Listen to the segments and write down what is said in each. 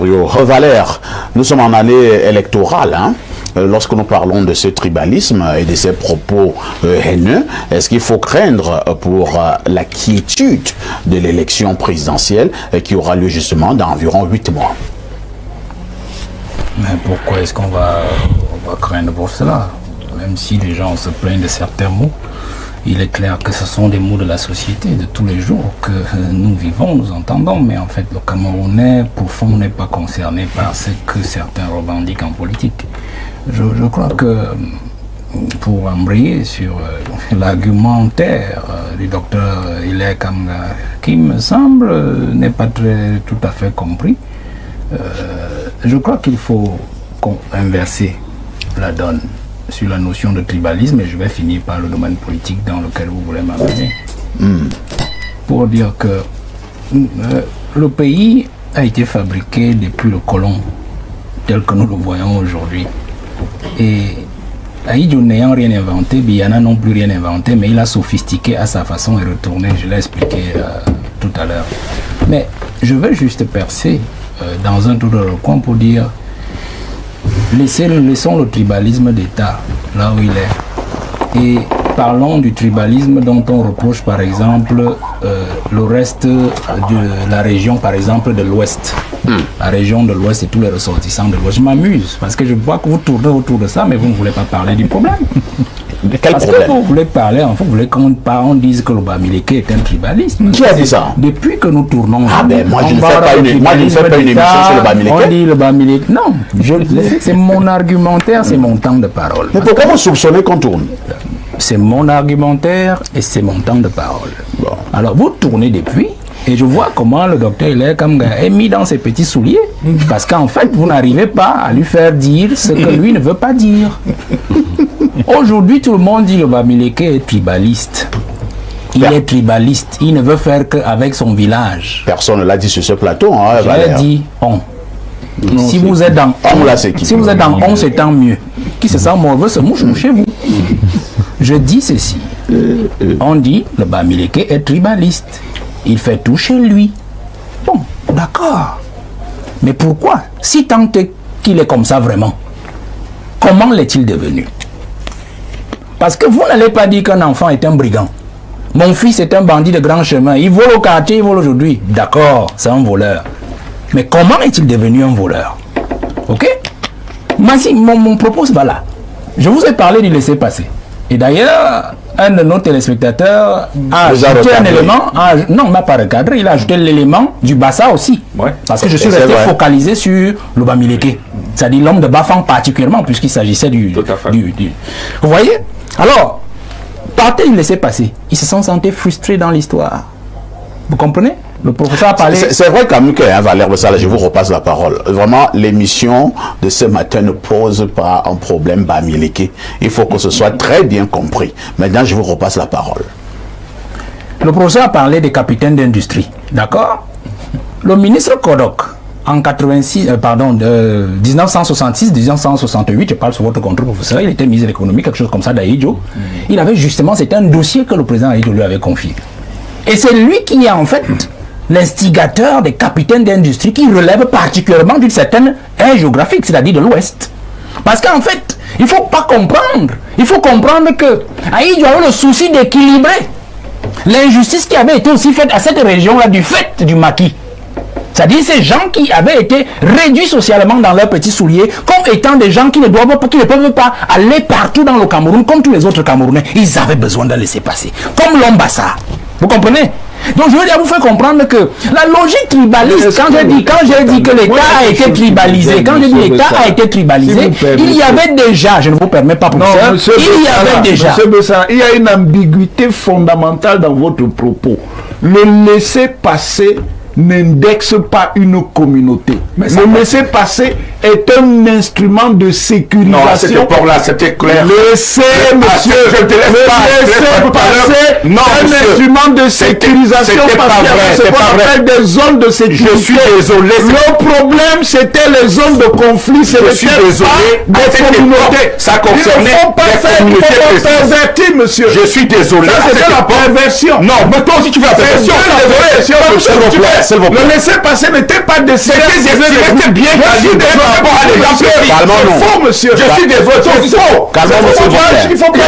Valère, nous sommes en année électorale, hein? Lorsque nous parlons de ce tribalisme et de ces propos haineux, est-ce qu'il faut craindre pour la quiétude de l'élection présidentielle qui aura lieu justement dans environ 8 mois? Mais pourquoi est-ce qu'on va craindre pour cela? Même si les gens se plaignent de certains mots, il est clair que ce sont des mots de la société, de tous les jours, que nous vivons, nous entendons, mais en fait le Camerounais, pour fond, n'est pas concerné par ce que certains revendiquent en politique. Je crois que, pour embrayer sur l'argumentaire du docteur Hilaire Kamga, qui me semble n'est pas tout à fait compris, je crois qu'il faut inverser la donne sur la notion de tribalisme, et je vais finir par le domaine politique dans lequel vous voulez m'amener. Pour dire que le pays a été fabriqué depuis le colon, tel que nous le voyons aujourd'hui. Et Ahidjo n'ayant rien inventé, Biana non plus rien inventé, mais il a sophistiqué à sa façon et retourné, je l'ai expliqué tout à l'heure. Mais je veux juste percer dans un tour de recoin pour dire: laissons le tribalisme d'État là où il est. Et parlons du tribalisme dont on reproche par exemple le reste de la région, par exemple de l'Ouest. La région de l'Ouest et tous les ressortissants de l'Ouest. Je m'amuse parce que je vois que vous tournez autour de ça, mais vous ne voulez pas parler du problème. Quel parce problème? que vous voulez parler, enfin, vous voulez qu'on dise que le Bamileke est un tribalisme. Qui a dit ça? Depuis que nous tournons. Ah ben moi je ne fais pas une émission sur le Bamileke. On dit le Bamileke. Non, c'est mon argumentaire, c'est mon temps de parole. Mais pourquoi vous soupçonnez qu'on tourne? C'est mon argumentaire et c'est mon temps de parole. Bon. Alors vous tournez depuis et je vois comment le docteur Hilaire Kamga est mis dans ses petits souliers parce qu'en fait vous n'arrivez pas à lui faire dire ce que lui ne veut pas dire. Aujourd'hui tout le monde dit le Bamileke est tribaliste. Il est tribaliste, il ne veut faire qu'avec son village. Personne ne l'a dit sur ce plateau, hein, J'ai dit on. Non, si vous êtes dans on, là, si vous êtes dans on, c'est tant mieux. Qui se sent mauvais se mouche chez vous. Je dis ceci. On dit le Bamileke est tribaliste. Il fait tout chez lui. Bon, d'accord. Mais pourquoi? Si tant est qu'il est comme ça vraiment, comment l'est-il devenu? Parce que vous n'allez pas dire qu'un enfant est un brigand. Mon fils est un bandit de grand chemin. Il vole au quartier, il vole aujourd'hui. D'accord, c'est un voleur. Mais comment est-il devenu un voleur? Ok? Mon propos, c'est là. Je vous ai parlé du laisser-passer. Et d'ailleurs, un de nos téléspectateurs a ajouté un élément. Non, il ne m'a pas recadré. Il a ajouté l'élément du Bassa aussi. Ouais. Parce que je suis resté focalisé sur le Bamileke. C'est-à-dire l'homme de Bafang particulièrement, puisqu'il s'agissait du. Vous voyez? Alors, partez du laisser-passer. Ils se sont sentis frustrés dans l'histoire. Vous comprenez? Le professeur a parlé... C'est vrai quand même que Valère Bessala, je vous repasse la parole. Vraiment, l'émission de ce matin ne pose pas un problème Bamileke. Il faut que ce soit très bien compris. Maintenant, je vous repasse la parole. Le professeur a parlé des capitaines d'industrie. D'accord? Le ministre Kodok, en 1966-1968, je parle sur votre contrôle, professeur, il était ministre de l'économie, quelque chose comme ça d'Ahidjo. Il avait justement, c'était un dossier que le président Ahidjo lui avait confié. Et c'est lui qui est en fait l'instigateur des capitaines d'industrie qui relèvent particulièrement d'une certaine aire géographique, c'est-à-dire de l'Ouest. Parce qu'en fait, il ne faut pas comprendre. Il faut comprendre que Ahidjo avait le souci d'équilibrer l'injustice qui avait été aussi faite à cette région-là du fait du maquis. C'est-à-dire ces gens qui avaient été réduits socialement dans leurs petits souliers comme étant des gens qui ne peuvent pas aller partout dans le Cameroun comme tous les autres Camerounais. Ils avaient besoin de laisser passer. Comme l'Ombassa. Vous comprenez? Donc je veux dire, vous faire comprendre que la logique tribaliste, quand j'ai dit que l'État a été tribalisé, il y avait déjà, je ne vous permets pas, professeur, il y avait déjà. Monsieur Bessa, il y a une ambiguïté fondamentale dans votre propos. Le laisser passer n'indexe pas une communauté. Le laisser passer est un instrument de sécurisation. Non, à cette époque-là, c'était clair. Laissez, monsieur, je te laisse pas passer non, un instrument de sécurisation parce qu'il y avait ce qu'on appelle des zones de sécurité. Je suis désolé. Le problème, c'était les zones de conflit. Je suis désolé. Des communautés. Ça concernait des communautés. Il faut pas pervertir, monsieur. Je suis désolé. Ça, c'était la perversion. Non, mais toi aussi tu fais la perversion. S'il vous plaît. Le laisser-passer n'était pas décidé. C'était bien quali par rapport à l'exemple. C'est faux, monsieur. Je suis désolé. C'est faux. Calmons-nous, s'il vous plaît. Il faut pas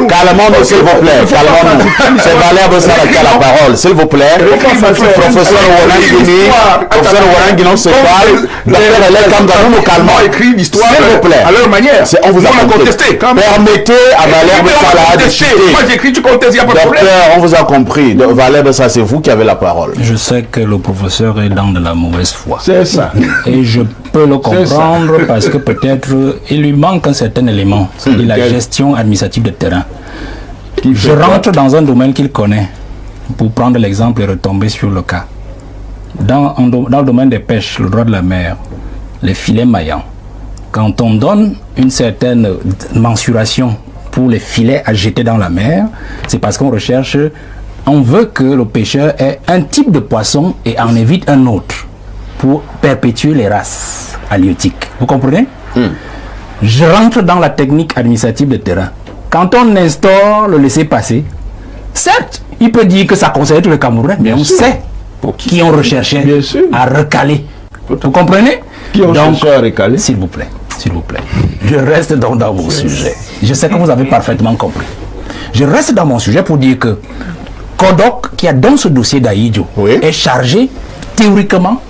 Calmons-nous, s'il vous plaît. Calmons-nous. C'est Valère Bossala qui a la parole. S'il vous plaît. Professeur Warangini. Professeur Warangini, on se parle. Docteur Hélène Kamgarou, nous calmons. Écrit l'histoire S'il vous plaît. à leur manière. On vous a contesté. Permettez à Valère Bossala de citer. Moi j'écris, tu contestes, il n'y a pas de problème. Docteur, on vous a compris. Valère Bossala, c'est vous qui avez la parole. Je sais que le professeur est dans de la mauvaise foi. C'est ça. Et je peux le comprendre parce que peut-être il lui manque un certain élément, c'est-à-dire la gestion administrative de terrain. Je rentre dans un domaine qu'il connaît pour prendre l'exemple et retomber sur le cas. Dans le domaine des pêches, le droit de la mer, les filets maillants, quand on donne une certaine mensuration pour les filets à jeter dans la mer, c'est parce qu'on recherche, on veut que le pêcheur ait un type de poisson et en évite un autre pour perpétuer les races halieutiques. Vous comprenez? Je rentre dans la technique administrative de terrain. Quand on instaure le laisser-passer, certes, il peut dire que ça concerne tous les Camerounais, mais on sait qui ont recherché à recaler. Vous comprenez? Qui ont cherché à recaler? S'il vous plaît, je reste donc dans mon sujet. Je sais que vous avez parfaitement compris. Je reste dans mon sujet pour dire que Kodok, qui a dans ce dossier d'Aïdjo, est chargé, théoriquement,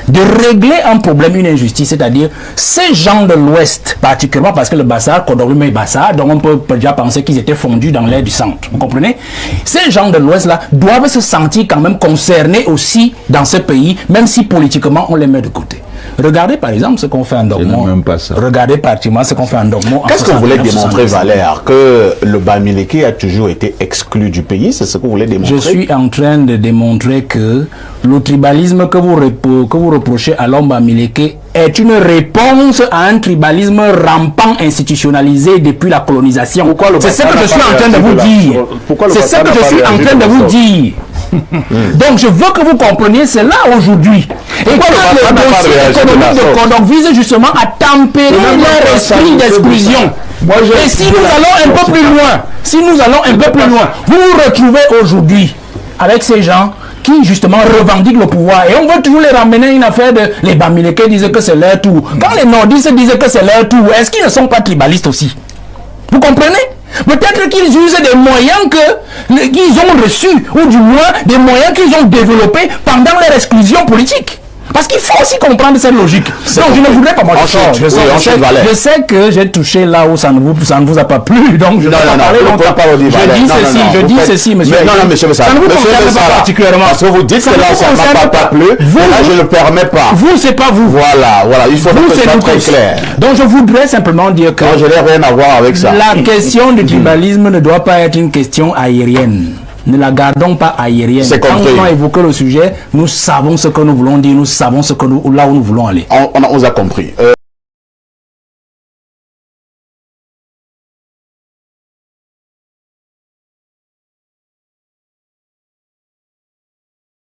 de régler un problème, une injustice, c'est-à-dire ces gens de l'Ouest, particulièrement parce que le Bassar, Kodok lui-même est Bassar, donc on peut déjà penser qu'ils étaient fondus dans l'air du centre. Vous comprenez? Ces gens de l'Ouest-là doivent se sentir quand même concernés aussi dans ce pays, même si politiquement on les met de côté. Regardez par exemple ce qu'on fait en Dormont. Regardez particulièrement ce qu'on fait en Dormont. Qu'est-ce que vous voulez démontrer, Valère? Que le Bamileke a toujours été exclu du pays? C'est ce que vous voulez démontrer? Je suis en train de démontrer que le tribalisme que vous reprochez à l'homme Bamileke est une réponse à un tribalisme rampant institutionnalisé depuis la colonisation. C'est ce que je suis en train de vous dire. C'est ce que je suis en train de vous dire. Donc je veux que vous compreniez cela aujourd'hui. Et que le dossier économique de Kodok vise justement à tempérer leur esprit d'exclusion. Et si nous allons un peu plus loin, vous vous retrouvez aujourd'hui avec ces gens qui justement revendiquent le pouvoir. Et on veut toujours les ramener à une affaire de... Les Bamileke disent que c'est leur tour. Quand les nordistes disent que c'est leur tour, est-ce qu'ils ne sont pas tribalistes aussi? Vous comprenez? Peut-être qu'ils usent des moyens qu'ils ont reçus, ou du moins des moyens qu'ils ont développés pendant leur exclusion politique. Parce qu'il faut aussi comprendre cette logique. Donc je ne voudrais pas moi je sais que j'ai touché là où ça ne vous a pas plu. Donc je ne vais pas parler longtemps. Je dis ceci, monsieur. Non, monsieur, ça ne vous concerne pas particulièrement. Parce que vous dites que là, ça ne m'a pas plu. Là, je ne le permets pas. Vous, c'est pas vous. Voilà. Il faut que ce soit très clair. Donc je voudrais simplement dire que... Non, je n'ai rien à voir avec ça. La question du tribalisme ne doit pas être une question aérienne. Ne la gardons pas aérienne. Quand on a évoqué le sujet, nous savons ce que nous voulons dire, nous savons là où nous voulons aller. On a compris.